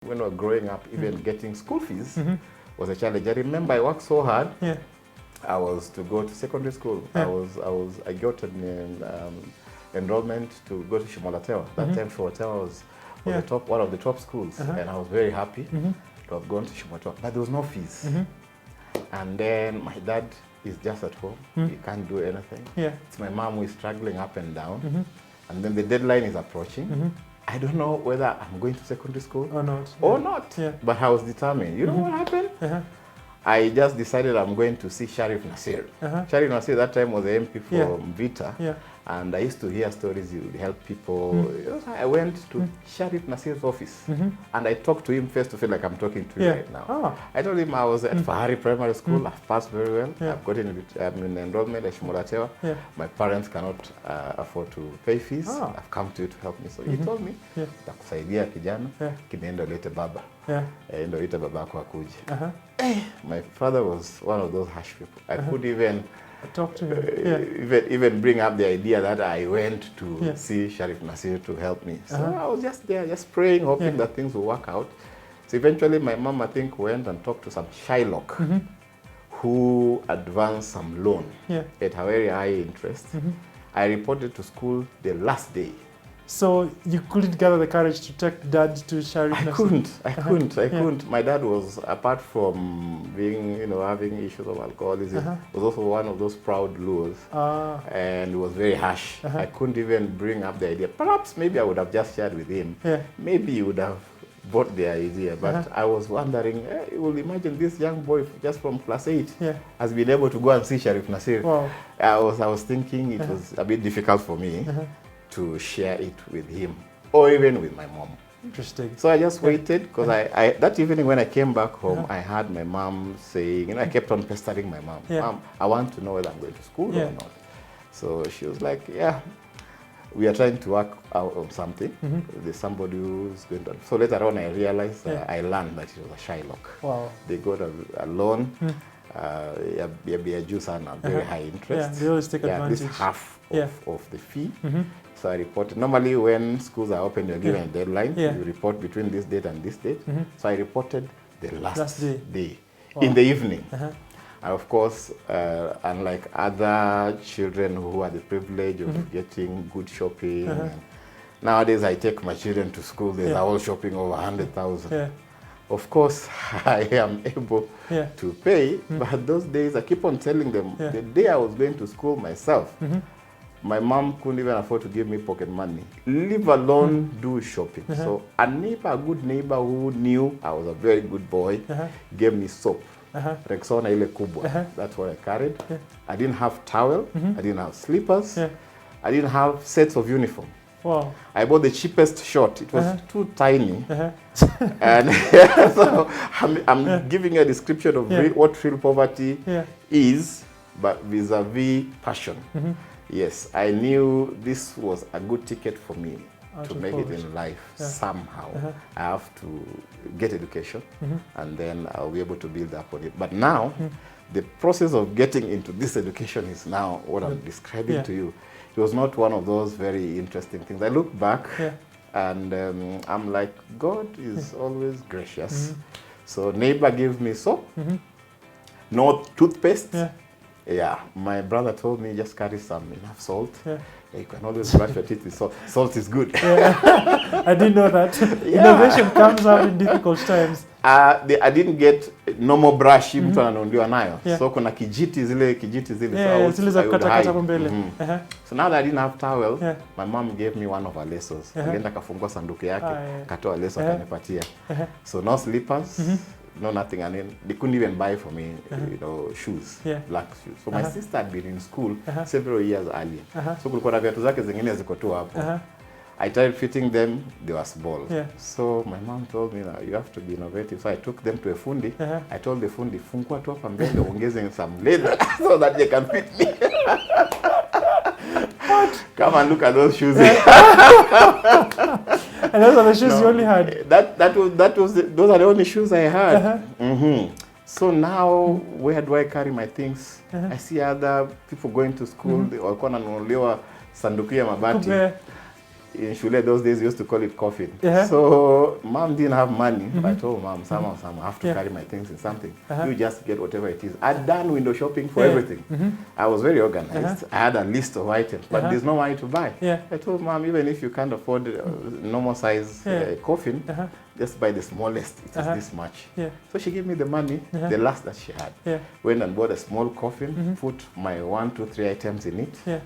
When we were growing up, even getting school fees was a challenge. I remember I worked so hard. I was to go to secondary school. I got an enrollment to go to Shimolatewa. That time Shimolatewa was one of the top schools, and I was very happy to have gone to Shimolatewa. But there was no fees. And then my dad is just at home. He can't do anything. It's my mom who is struggling up and down. And then the deadline is approaching. I don't know whether I'm going to secondary school or not. But I was determined. You know what happened? I just decided I'm going to see Sharif Nasir. Sharif Nasir that time was the MP from Vita. And I used to hear stories, he would help people. I went to Sharif Nasir's office and I talked to him face to face like I'm talking to you right now. I told him I was at Fahari Primary School. I've passed very well. I've got in enrollment at Shimolatewa. My parents cannot afford to pay fees. I've come to you to help me. So he told me, takusaidia kijana, kinaenda ulete baba. Enda ulete baba kwa akuje. My father was one of those harsh people. I couldn't even talk to him. Even bring up the idea that I went to see Sharif Nasir to help me. So I was just there, just praying, hoping that things will work out. So eventually my mom, I think, went and talked to some Shylock who advanced some loan at a very high interest. I reported to school the last day. So you couldn't gather the courage to take dad to Sharif Nasir? I couldn't. My dad was, apart from being, having issues of alcoholism, was also one of those proud Luos. And it was very harsh. I couldn't even bring up the idea. Perhaps maybe I would have just shared with him. Maybe he would have bought the idea. But I was wondering, you will imagine this young boy just from class 8 has been able to go and see Sharif Nasir. I was thinking it was a bit difficult for me to share it with him or even with my mom. Interesting. So I just waited because I that evening when I came back home, I had my mom saying, I kept on pestering my mom. Mom, I want to know whether I'm going to school or not. So she was like, we are trying to work out on something. There's somebody who's going to. So later on I realized, I learned that it was a Shylock. They got a loan, very high interest. They always take advantage. This half of the fee. So I reported. Normally when schools are open, you're given a deadline. You report between this date and this date. So I reported the last day in the evening. And of course, unlike other children who had the privilege of getting good shopping, nowadays I take my children to school, they're all shopping over 100,000. Of course, I am able to pay, but those days I keep on telling them, the day I was going to school myself, my mom couldn't even afford to give me pocket money, leave alone do shopping. So a good neighbor who knew I was a very good boy, gave me soap. Rexona ile kubwa. That's what I carried. I didn't have towel. I didn't have slippers. I didn't have sets of uniform. I bought the cheapest short. It was too tiny. And so I'm giving a description of what real poverty is, but vis-a-vis passion. Yes, I knew this was a good ticket for me to make it in life somehow. I have to get education and then I'll be able to build up on it. But now, the process of getting into this education is now what I'm describing to you. It was not one of those very interesting things. I look back and I'm like, God is always gracious. So neighbor gives me soap, no toothpaste. My brother told me just carry some enough salt. You can always brush your teeth with salt. Salt is good. I didn't know that. Innovation comes out in difficult times. I didn't get normal brush mtu anaondoa nayo. So kuna kijiti zile. So now that I didn't have towel, my mom gave me one of her lessons. Alienda kafungua sanduku yake, katoa leso akanipatia. So no slippers. No, nothing, and then they couldn't even buy for me, shoes, black shoes. So my sister had been in school several years earlier. So kulikuwa na viatu zake zingine ziko tu hapo. I tried fitting them, they were small. So my mom told me that you have to be innovative. So I took them to a fundi. I told the fundi, fungua tu hapa mbele, ongeze some leather so that they can fit me. Come and look at those shoes. And those are the shoes you only had? Those are the only shoes I had. So now, where do I carry my things? I see other people going to school, walikuwa wananunuliwa sanduku ya mabati. In Shule, those days, we used to call it coffin. So mom didn't have money. I told mom, somehow, I have to carry my things in something. You just get whatever it is. I'd done window shopping for everything. I was very organized. I had a list of items, but there's no money to buy. I told mom, even if you can't afford normal size coffin, just buy the smallest. It is this much. So she gave me the money, the last that she had. Went and bought a small coffin, put my 1, 2, 3 items in it.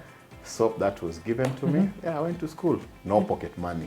Soap that was given to me. I went to school. No pocket money.